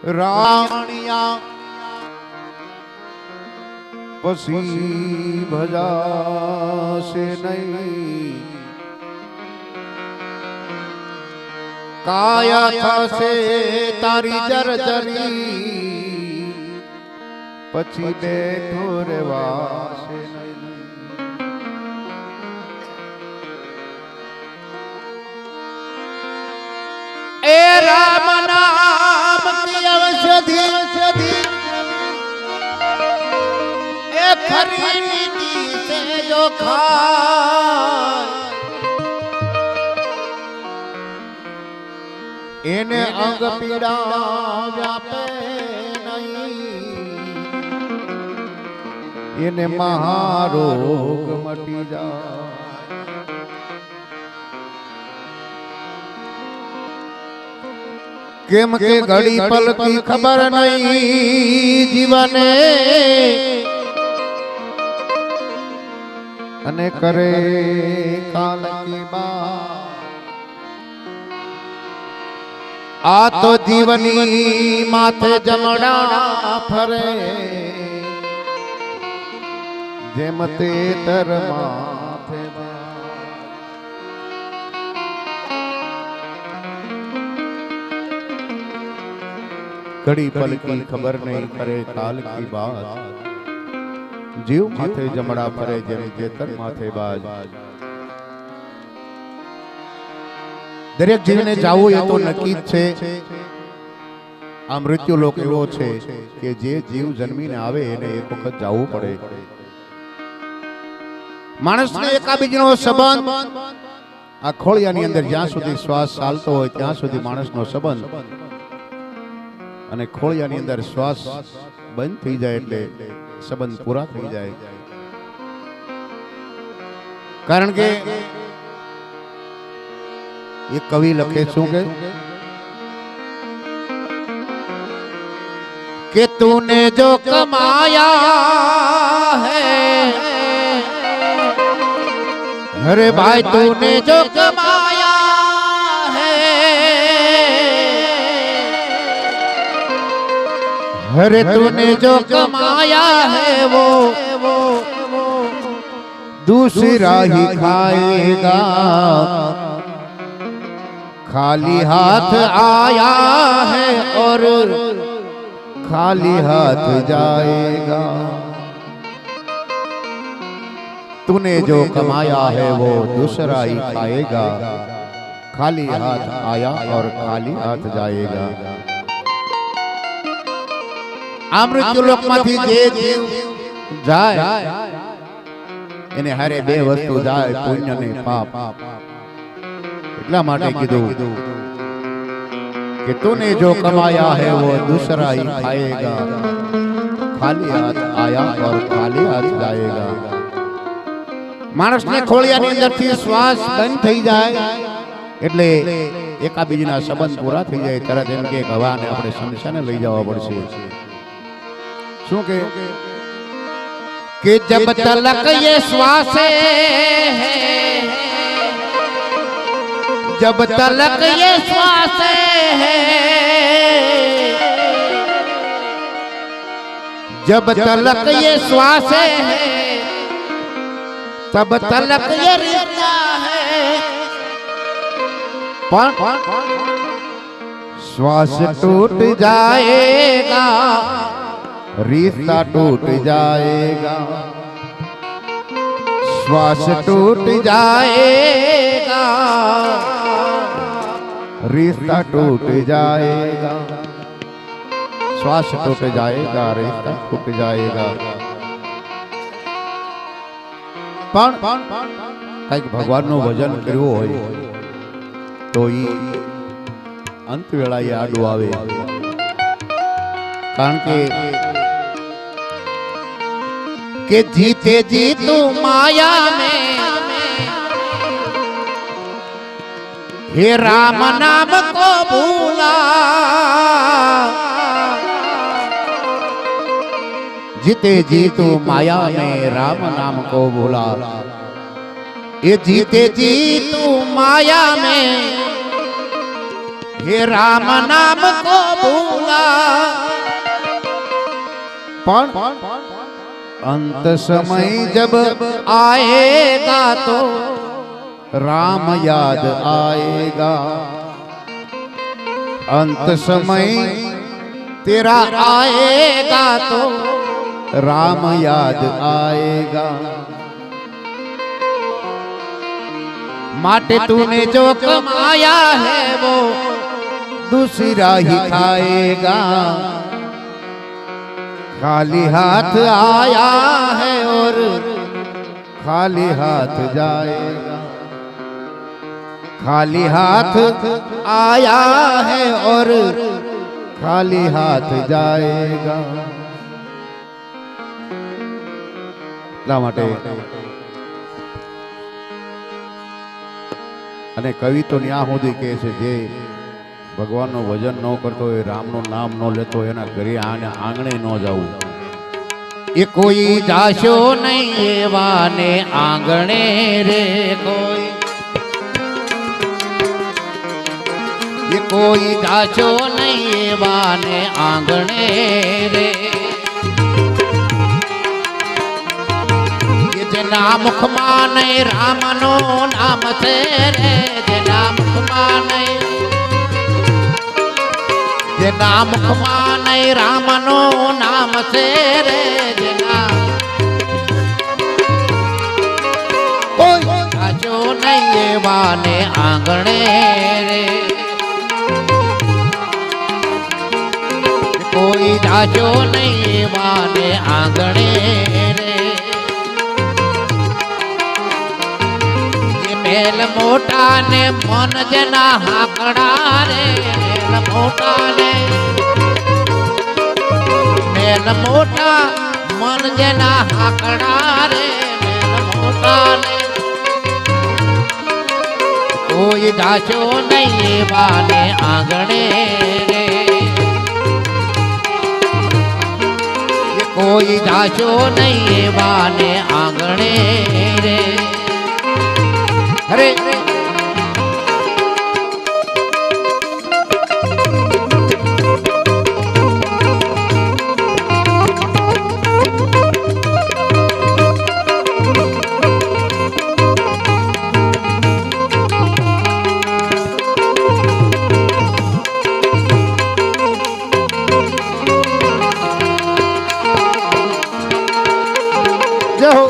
રાણિયા પછી ભજાશે નહીં, કાયા થશે તારી જર્જરી, પછી બેઠો રેવાશે નહીં. એ રામ નામ કી ઔષધિ એ ખરી નીતિ સે જો ખાય, એને અંગ પીડા વ્યાપે નહીં, એને મહારોગ મટી જાય. કેમ કે ઘડી પલ કી ખબર નહીં જીવને, અને કરે કાલ કી બાત. આ તો જીવની માથે જમણા ફરે, જેમ તે તર માથે. ઘડી પલ કી ખબર નહીં કરે કાલ કી બાત, જીવ માથે જમણા ફરે જેમ તેતર માથે બાજ. દરેક જીવને જાવું એ તો નક્કી જ છે. આ મૃત્યુ લોક એવો છે કે જે જીવ જન્મીને આવે એને એક વખત જવું પડે. માણસને એકાબીજીનો સંબંધ આ ખોળિયાની અંદર જ્યાં સુધી શ્વાસ ચાલતો હોય ત્યાં સુધી માણસનો સંબંધ, અને ખોળિયાની અંદર શ્વાસ બંધ થઈ જાય એટલે સંબંધ પૂરા થઈ જાય. કારણ કે એક કવિ લખે શું કે તूने जो कमाया है, अरे भाई तूने जो कमाया है, अरे तूने जो कमाया है वो दूसरा ही खाएगा, खाली हाथ आया है और खाली हाथ जाएगा. तूने जो कमाया है वो दूसरा ही खाएगा, खाली हाथ आया और खाली हाथ जाएगा. આ મૃત્યુલોકમાંથી જે જીવ જાય એને હારે બે વસ્તુ જાય, પુણ્ય ને પાપ. એટલા માટે કીધું કે तूने जो कमाया है वो दूसरा ही खाएगा, खाली हाथ आया और खाली हाथ जाएगा. માણસને ખોળિયાની અંદરથી શ્વાસ બંધ થઈ જાય એટલે એકાબીજીના સંબંધ પૂરા થઈ જાય. તરત એમ કે હવાને આપણે શમશાને લઈ જવા પડશે. શું કે જબ તલક ये श्वास है, जब तलक ये श्वास है, जब तलक ये श्वास है, तब तलक ये रिश्ता है. श्वास टूट जाएगा, रिश्ता टूट जाएगा. श्वास टूट जाएगा, रिश्ता टूट जाएगा. श्वास टूट जाएगा, रिश्ता टूट जाएगा. પણ કઈક ભગવાનનું ભજન કર્યું હોય તો ઈ અંત વેળાએ આડું આવે. કારણ કે जीते जी तू माया में, हे राम नाम को भूला. जीते जी तू माया में राम नाम को भूला. ये जीते जी तू माया में हे राम नाम को भूला पण अंत समय जब आएगा तो राम याद आएगा। अंत समय तेरा आएगा तो राम याद आएगा। माटे तूने जो कमाया है वो दूसरा ही खाएगा। खाली हाथ आया है और खाली हाथ जाएगा। खाली हाथ आया है और खाली हाथ जाएगा। એટલા માટે અને કવિ તો ન્યા સુધી કહે છે જે ભગવાનનું ભજન ન કરતો હોય, રામનું નામ ન લેતો હોય, એના ઘરે આંગણે ન જવું। એ કોઈ જાશો નહીં એવાને આંગણે રે કોઈ, એ કોઈ જાશો નહીં એવાને આંગણે રે। જેના મુખમાં નહીં રામનું નામ છે રે, જેના મુખમાં નહીં, જેના મુખમાં નહીં રામનું નામ છે રે, જેના કોઈ જાજો નહીં એવાને આંગણે રે, કોઈ જાજો નહીં એવાને આંગણે રે। મેલ મોટા ને મન જેના હાકડા રે, મેલ મોટા ને, મેલ મોટા મન જેના હાકડા રે, મેલ મોટા ને કોઈ જાચો નહીં એવાને આંગણે રે, કોઈ જાચો નહીં એવાને આંગણે રે। हरे जय हो।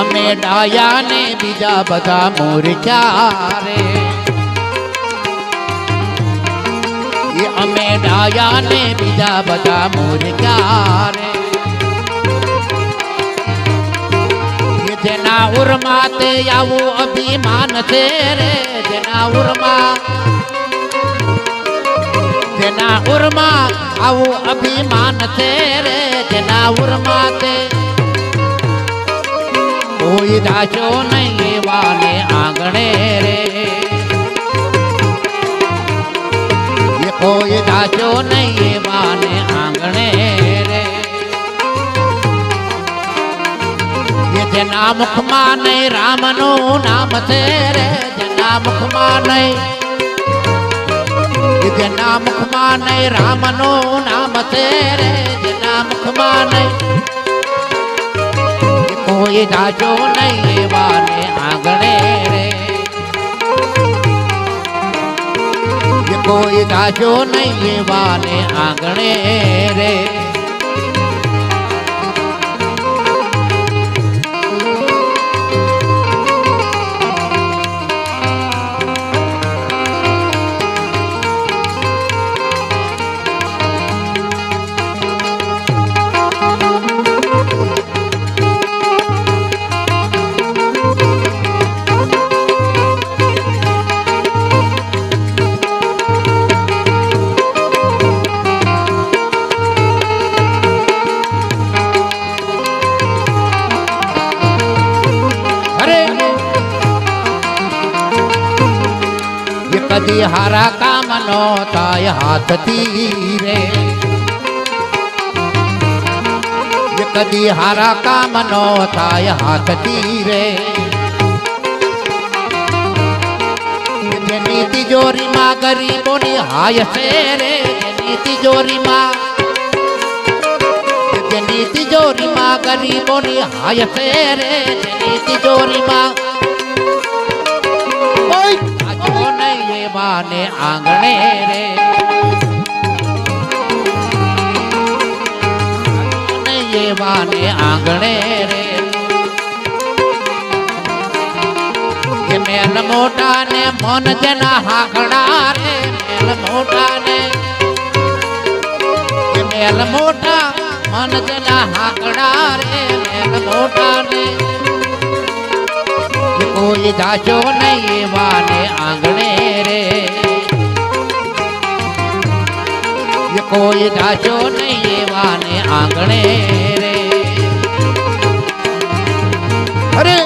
અમે ડાયા ને બીજા બધા મૂર્ખ્યા રે, એ અમે ડાયા ને બીજા બધા મૂર્ખ્યા રે, એ જેના ઉરમાં તે આવું અભિમાન છે રે, જેના ઉરમાં, જેના ઉરમાં આવું અભિમાન છે રે, જેના ઉરમાં તે કોઈ જાચો નહીં એવાને આંગણે રે, એ કોઈ જાચો નહીં એવાને આંગણે રે। એ જેના મુખમાં નહીં રામનું નામ છે રે, જેના મુખમાં નહીં, એ જેના મુખમાં નહીં રામનું નામ છે રે, જેના મુખમાં નહીં કોઈ જાચો નહીં એવાને આંગણે રે, કોઈ જાચો નહીં એવાને આંગણે રે। કદી હારા કામ નો થાય હાથથી રે, કદી હારા કામ નો થાય હાથથી રે, જેની તિજોરીમાં ગરીબોની હાય છે રે, જેની તિજોરીમાં, જેની તિજોરીમાં ગરીબોની હાય છે રે, જેની તિજોરીમાં આજો નહીં એવાને આંગણે રે, એવાને આંગણે રે, કે મેલ મોટા ને મન જેના હાકડા રે, મેલ મોટા ને, કે મેલ મોટા મન જેના હાકડા રે, મેલ મોટા ને, કોઈ જાજો નહીં એવાને આંગણે રે, કોઈ જાજો નહીં એવાને આંગણે રે. અરે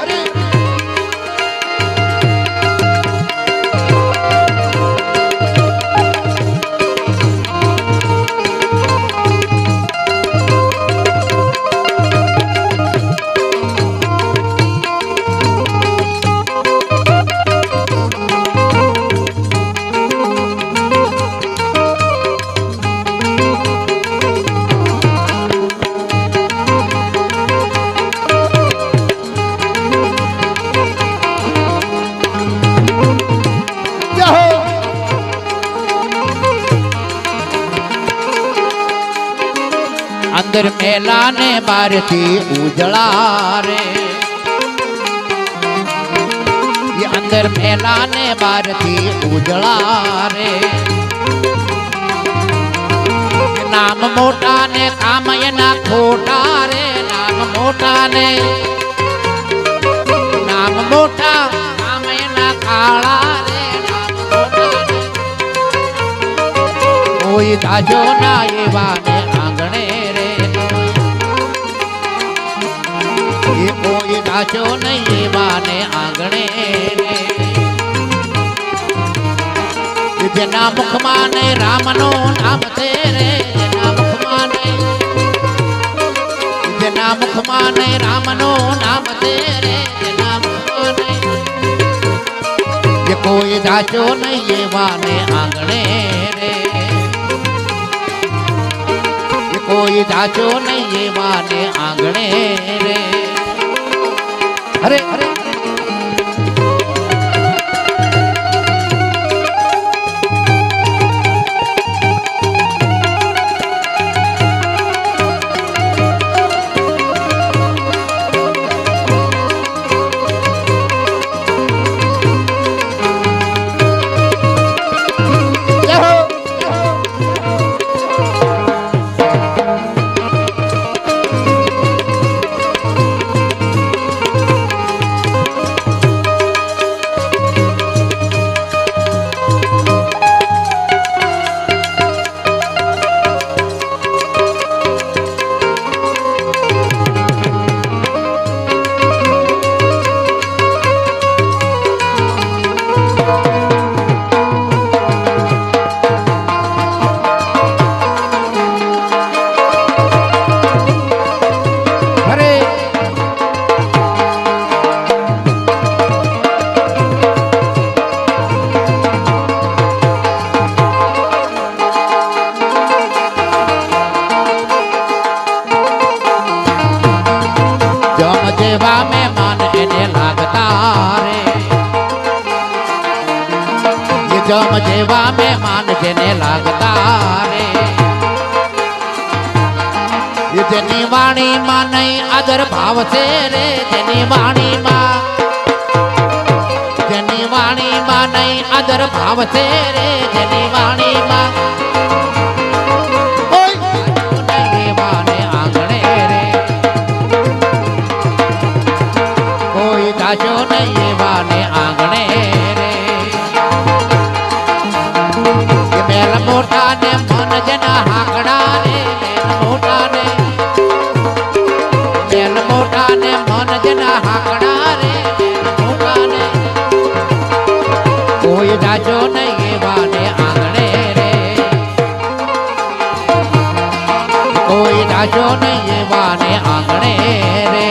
અંદર મેલા ને બાર થી ઉજળા રે, અંદર મેલા ને બાર થી ઉજળા રે, નામ મોટા ને કામ એના ખોટા રે, નામ મોટા ને, નામ મોટા કામ એના કાળા રે, નામ મોટા ને, કોઈ તાજો ના એવા ને આંગણે રે, કોઈ તાજો નહીં એવા ને આંગણે રે, જેના મુખમાં ને રામનું નામ છે રે, જેના મુખમાં ને, જેના મુખમાં ને રામનું નામ છે રે, જેના મુખમાં ને, કોઈ તાજો નહીં એવા ને આંગણે રે, કોઈ તાજો નહીં એવા ને આંગણે રે. અરે અરે જેવા મહેમાન એને લાગતા રે, જમ જેવા મહેમાન જેને લાગતા રે, જેની વાણીમાં નહીં આદર ભાવ છે રે, જેની વાણીમાં, જેની વાણીમાં નહીં આદર ભાવ છે રે, જેની વાણીમાં જાજો નહીં એવાને આંગણે રે, મેલ મોટા ને મન જેના હાકડા રે, મેલ મોટા ને, મેલ મોટા ને મન જેના હાકડા રે, મેલ મોટા ને, કોઈ જાજો નહીં એવાને આંગણે રે કોઈ જાજો નહીં એવાને આંગણે રે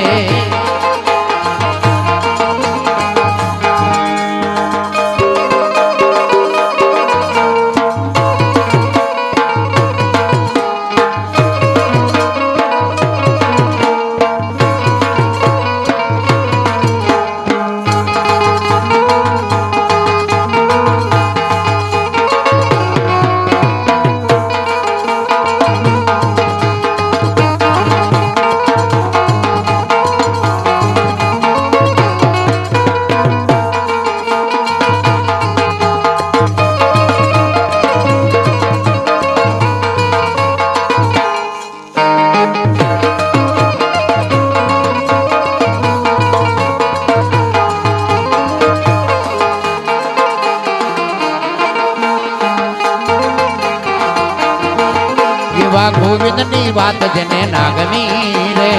ગોવિંદની વાત જેને નાગમી રે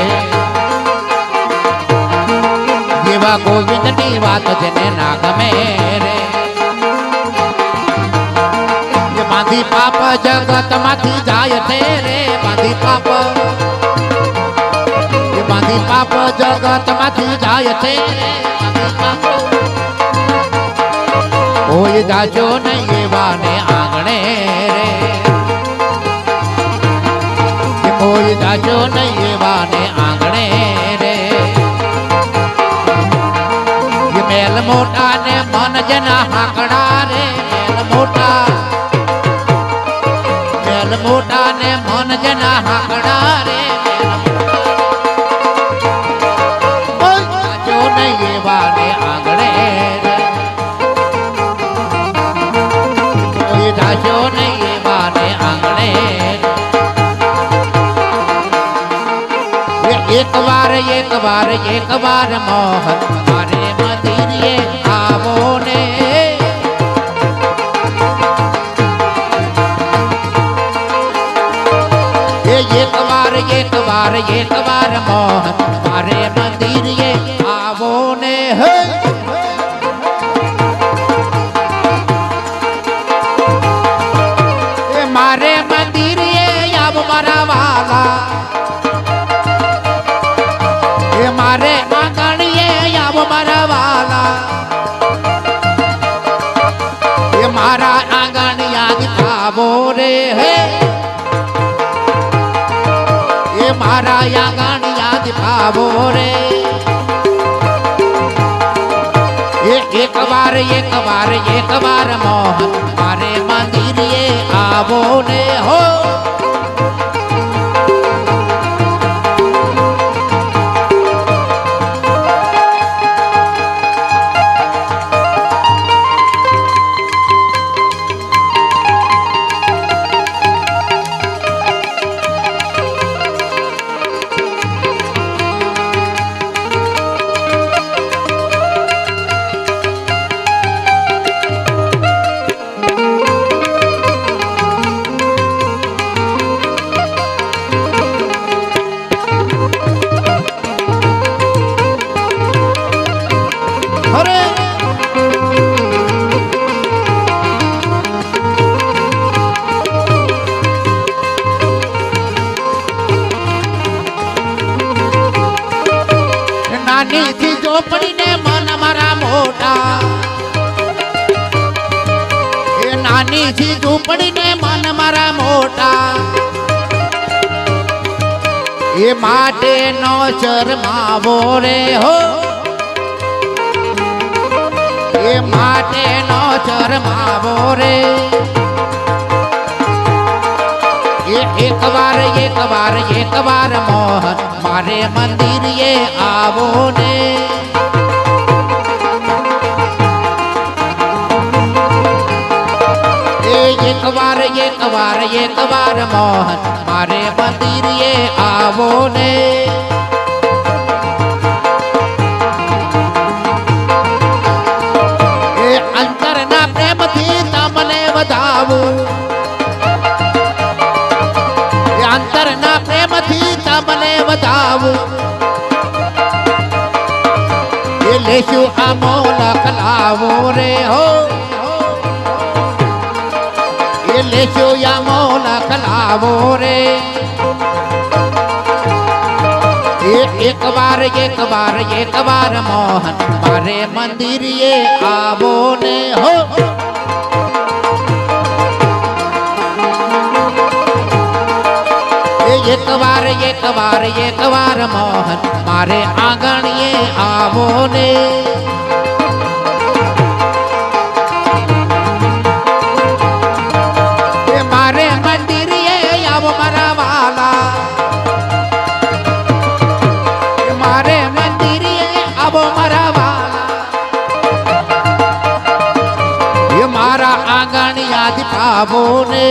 જેવા ગોવિંદની વાત જેને નાગમે રે જે બાંધી પાપ જગત માંથી જાય છે રે બાંધી પાપ જે બાંધી પાપ જગત માંથી જાય છે રે કોઈ જાજો નહીં એવાને આંગણે રે કોઈ જાજો નહીં એવાને આંગણે રે એ મેલ મોટા ને મન જેના હાકડા રે મેલ મોટા ને મન જેના હાકડા રે કોઈ જાજો નહીં એવાને આંગણે રે કોઈ જાજો નહીં એવાને આંગણે એક વાર મોહન મારે મંદિરે આવો ને એક વાર મોહન મારે મંદિરે આવો ને મારે મંદિરે આવો મારા વાલા મારે આંગણીએ આવો મારા વાલા એ મારા આંગણિયા આવો રે હે એ મારા આંગણિયા આવો રે એક વાર મોહન મારે મંદિરે આવો ને હો નાનીથી ચોપડીને મન મારા મોટા એ નાનીથી ચોપડીને મન મારા મોટા એ માટે નો શરમાવો રે હો એ માટે નો શરમાવો રે એક વાર મોહન મારે મંદિરે આવો ને એક વાર મોહન મારે મંદિરે આવો ને એ અંતરના પ્રેમથી તમને વધાવું અંતરના પ્રેમથી તમને વધાવું એ લેશું આ મોલક લાવો રે હો લેશો યા મોલક લાવો રે એક વાર મોહન મારે મંદિરે આવો ને હો એક વાર મોહન મારે આંગણીએ આવો ને મારે મંદિરે આવો મારા વાલા મારે મંદિરે આવો મારા વાલા એ મારા આંગણી યાદ પાવો ને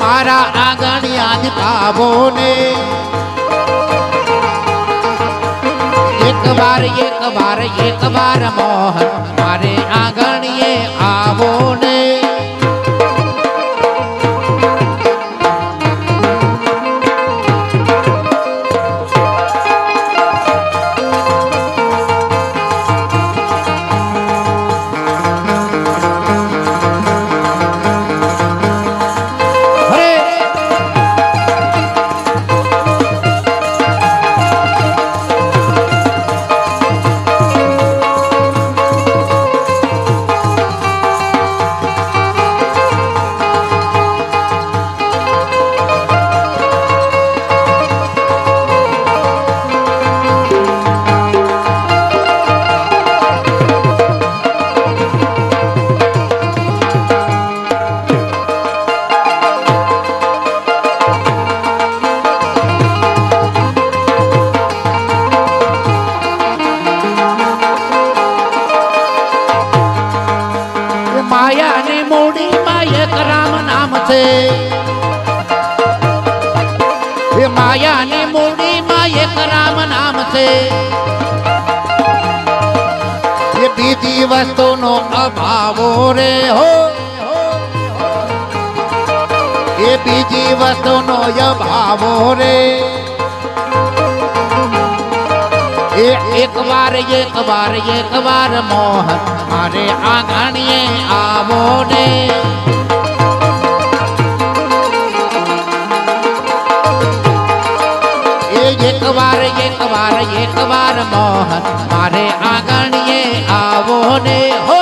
મારા આંગણ યાદ પાવો ને એક વાર મોહન મારે આંગણીએ આવો ને માયાની મૂડીમાં એક રામ નામ છે એ માયાની મૂડીમાં એક રામ નામ છે એ બીજી વસ્તુનો અભાવો રે હો એ બીજી વસ્તુનો અભાવો રે એક વાર મોહન મારે આંગણીએ આવો ને એક વાર મોહન મારે આંગણીએ આવો ને હો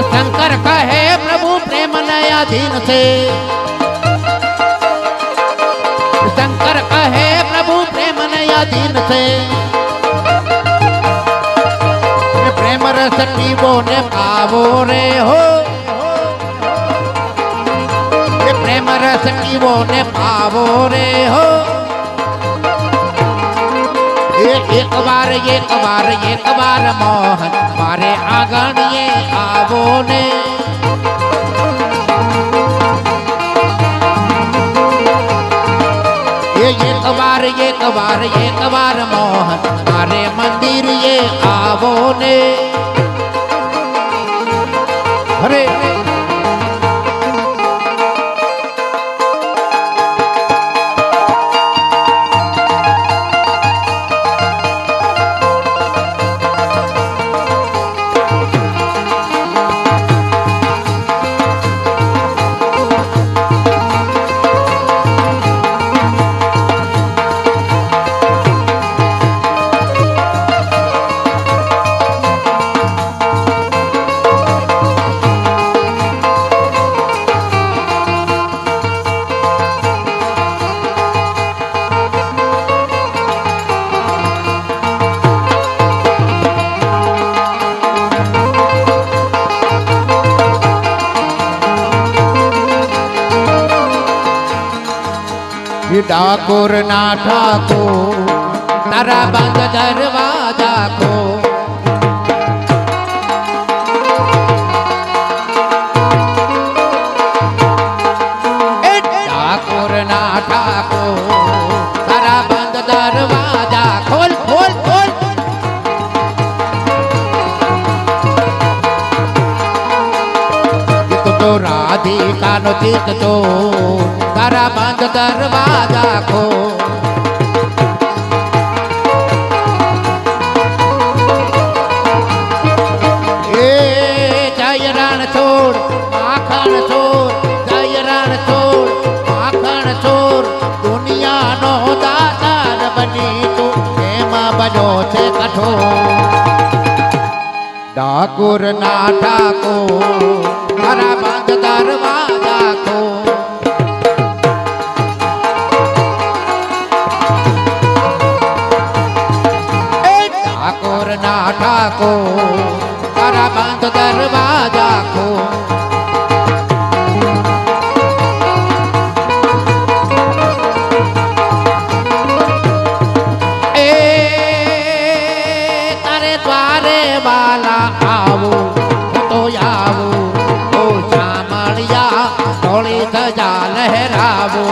શંકર કહે પ્રભુ પ્રેમ નયાધીન છે શંકર કહે પ્રભુ પ્રેમ નયાધીન છે પ્રેમ રસ પીવો ને પાવો રે હો પ્રેમ રસ પીવો ને પાવો રે હો એક વાર મોહન મારે આંગણીએ આવો ને એક વાર મોહન મારે મંદિરે આવો ને હરે ડાકોર ના ઠાકોર તારા બંધ દરવાજા ખો ઠાકોર ના ઠાકોર તારા બંધ દરવાજા ખોલ ખોલ ખોલ તો રાધિકાનો ચિત્ત તો તારા બંધ દરવાજા ખો એ જય રણ છોડ માખણ છોડ જય રણ છોડ માખણ છોડ દુનિયાનો દાતાર બની તું એમાં બન્યો છે કઠોર ડાકોર ના ઠાકોર તારા બંધ દરવાજા ખો ઠાકોર ના ઠાકોર તારા બંધ દરવાજા ખો એ તારે દ્વારે વાલા આવો હું તો આવું ધોળી ધજા લહેરાવો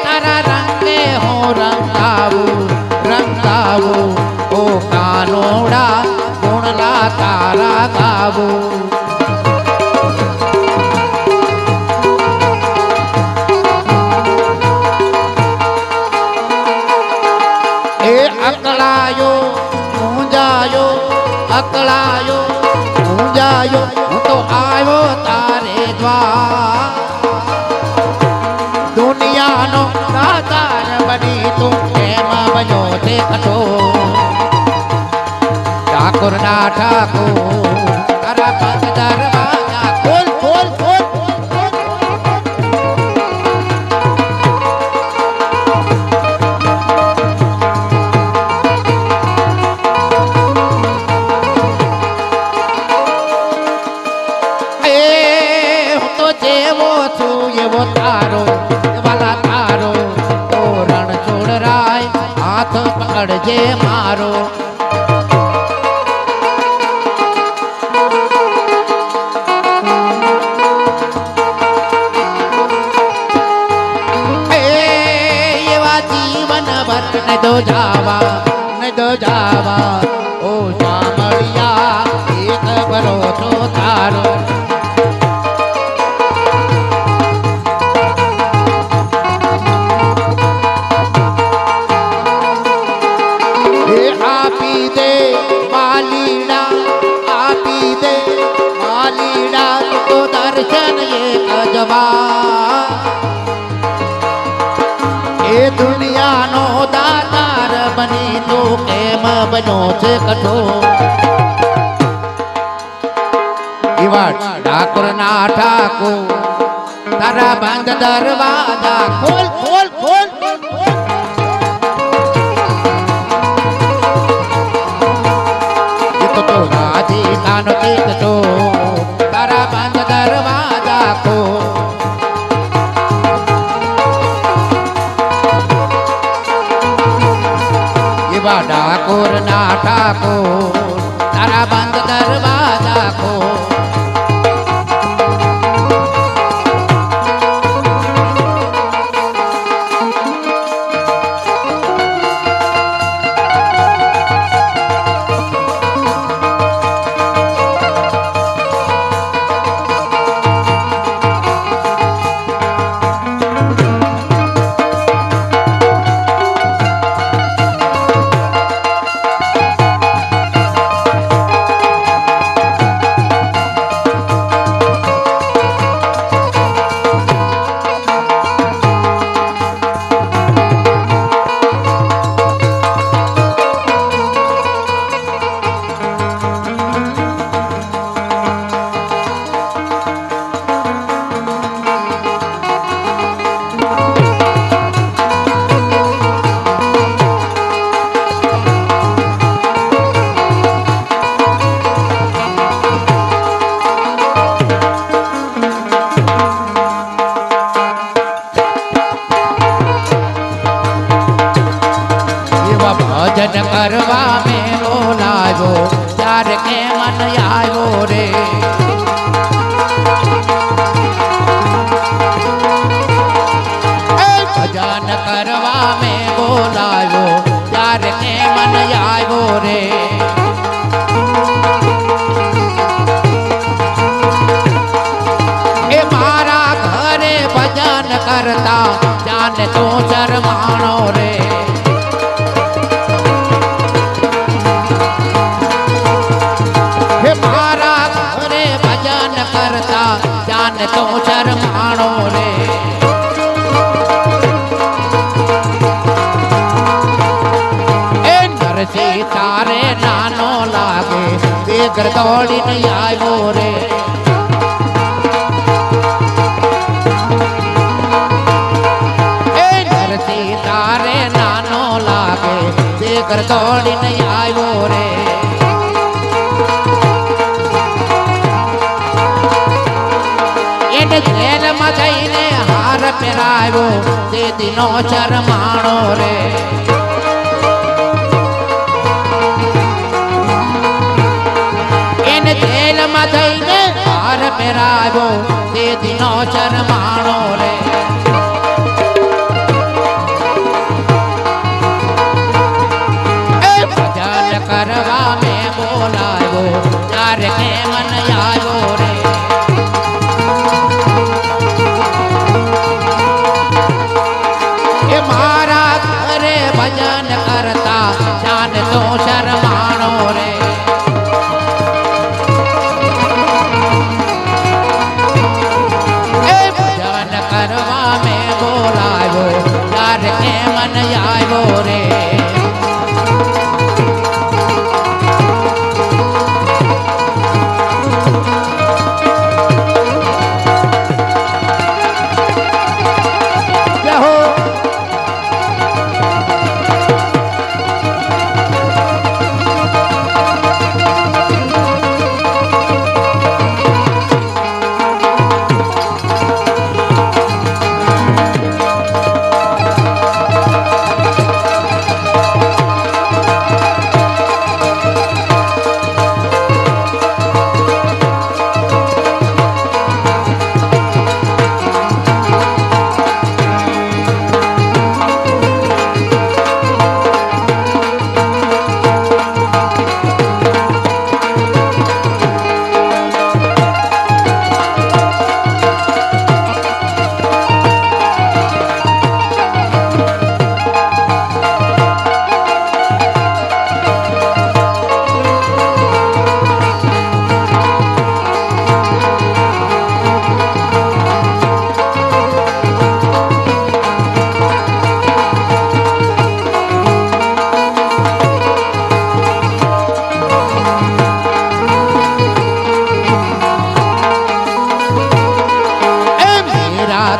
તારા રંગે હું રંગાવું ઓ કાનોડા ગુણલા તારા ગાવું અકળાયો મૂંઝાયો હું તો આવ્યો તારે દ્વાર દુનિયાનો દાતાર બની તું એમાં બન્યો છે કઠોર ઠાકોર ના ઠાકોર તારા બંધ દરવાજા ખોલ ખોલ ખોલ જેવો છું એવો તારો વાલા તારો તો રણ છોડ રાય હાથ પકડજે મારો એવા જીવન ભર ન દો જાવા ઓ સાંભળ્યા એક ભરોસો તારો આપી દે માલીડા તો દર્શન એક જવા એ દુનિયાનો દાતાર બની તો કેમ બન્યો છે કઠોર એવા ઠાકોર ના ઠાકોર તારા બંધ દરવાજા ખોલ ખોલ ખોલ રાધિકાનો ચિત્ત તો તારા બંધ દરવાજા ખો એવા ડાકોર ના ઠાકોર તારા બંધ દરવાજા ખો ત્યારે કે મન આવ્યો રે ભજન કરવા મેં બોલાવ્યો ત્યારે કે મન આવ્યો રે એ મારા ઘરે ભજન કરતા જાને તો શરમાણો રે હે મારા ઘરે ભજન કરતા જાને તો શરમાણો રે નરસિંહ તારે નાનો લાગે બેગર દોડીને આવ્યો રે નરસિંહ તારે નાનો લાગે બેગર દોડીને આવ્યો રે એને જેલમાં જઈને હાર પહેરાવ્યો તે દિનો શરમાણો રે જેલમાં જઈને હાર પહેરાવ્યો તે દિનો શરમાણો રે ભજન કરવા મેં બોલાવ્યો ત્યારે કે મન આવ્યો રે એ મારા ઘરે ભજન કરતા જાન તો શરમાણો રે કરવા મેં બોલાવ્યો ત્યારે કે મન આવ્યો રે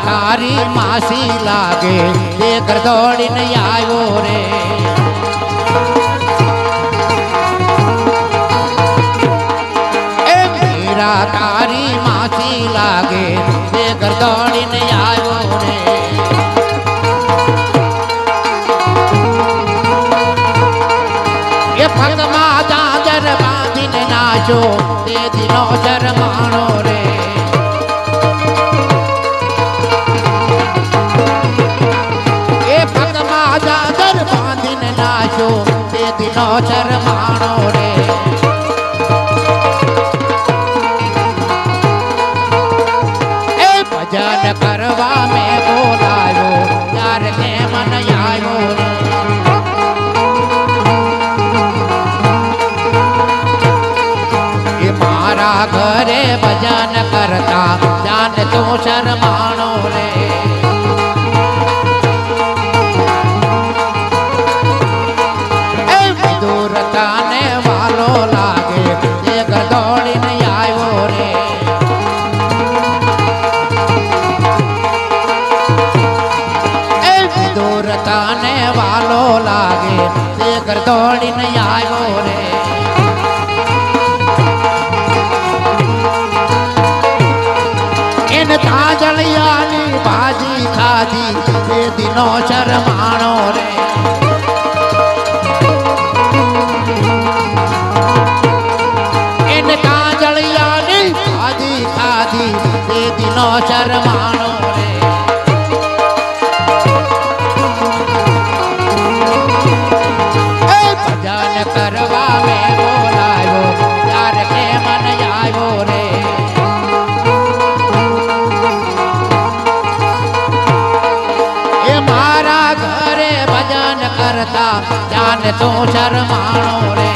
તારી માસી લાગે બેગર દોડીને આવ્યો રે એ મીરા તારી માસી લાગે બેગર દોડીને આવ્યો રે એ પગમાં ચાદર બાંધીને નાચો તે દિનો શરમાણો રે ચાદર બાંધીને નાચો તે દિનો શરમાણો રે એ ભજન કરવા મેં બોલાવ્યો ત્યારે કે મન આવ્યો રે એ મારા ઘરે ભજન કરતા જાન તો શરમાણો રે દૂરતાને વાલો લાગે એક દોડીને આવ્યો રે એ દૂરતાને વાલો લાગે એક દોડીને આવ્યો રે એને તાજલિયાની ભાજી ખાધી તે દિનો શરમાણો રે નો શરમાણો રે ભજન કરવા મેં બોલાયો ત્યારે કે મન આવ્યો રે એ મારા ઘરે ભજન કરતા જાન તો શરમાણો રે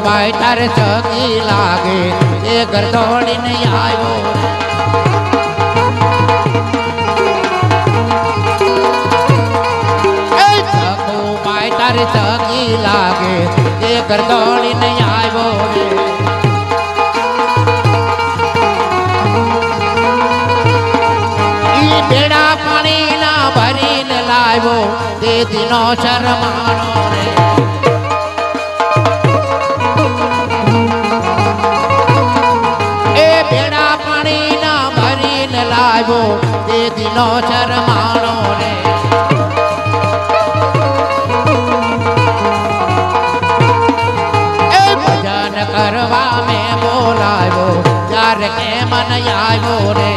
ભાઈ તારે સગી લાગે એ ઘર દોડીને આવ્યો ભાઈ તારે સગી લાગે એ ઘર દોડીને આવ્યો રે ઈ બેડા પાણી ના ભરીને લાવ્યો તે દિનો શરમાણો રે તે દિનો શરમાણો રે એ ભજન કરવા મેં બોલાવ્યો ત્યારે કે મન આવ્યો રે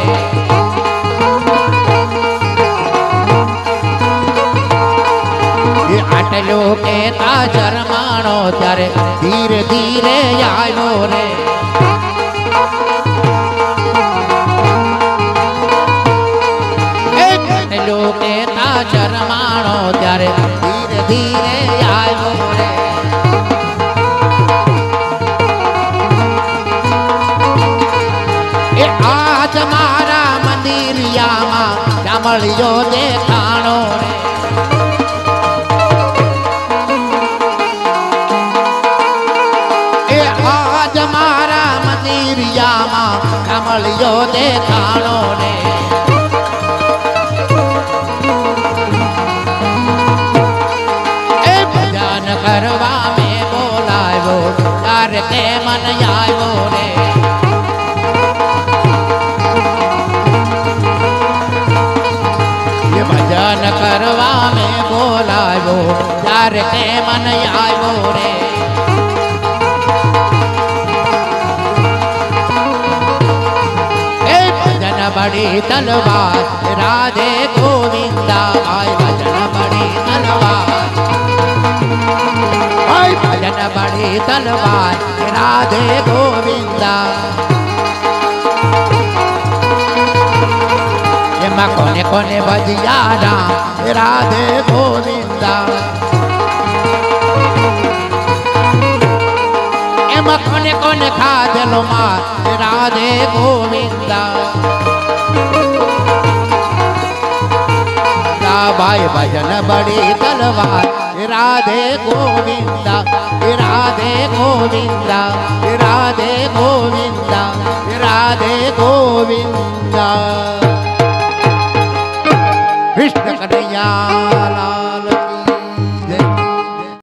આટલો કેતા શરમાણો ત્યારે ધીરે ધીરે આવ્યો રે શરમાણો ત્યારે ધીરે ધીરે આવ્યો રે એ આજ મારા મંદિરિયામાં જામળિયો દેખાણો રે એ આજ મારા મંદિરિયામાં જામળિયો દેખાણો રે કરવા મેં બોલાવ્યો ત્યારે તે મન આવ્યો રે ભજન કરવા મેં બોલાવ્યો ત્યારે તે મન આવ્યો રે એ ભજન બડી તલવાર રાધે ગોવિંદા ભાઈ ભજન બડી તલવાર ભજન બડી તલવાર રાધે ગોવિંદા એમાં કોને કોને ભજ્યા રામ રાધે ગોવિંદા એમાં કોને કોને ખાધેલો માં રાધે ગોવિંદા ભાઈ ભજન બડી તલવાર રાધે ગોવિંદા રાધે ગોવિંદા રાધે ગોવિંદા રાધે ગોવિંદા કૃષ્ણ કનૈયા લાલ